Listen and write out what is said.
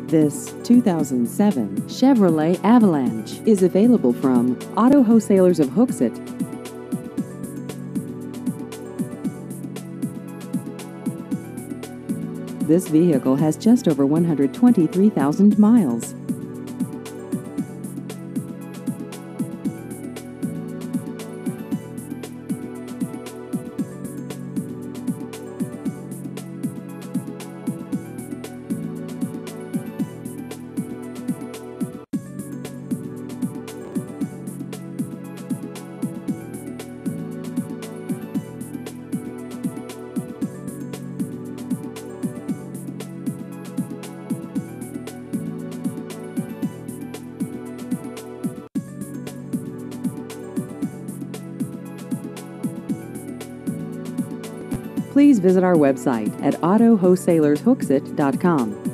This 2007 Chevrolet Avalanche is available from Auto Wholesalers of Hooksett. This vehicle has just over 123,000 miles. Please visit our website at autowholesalersHooksett.com.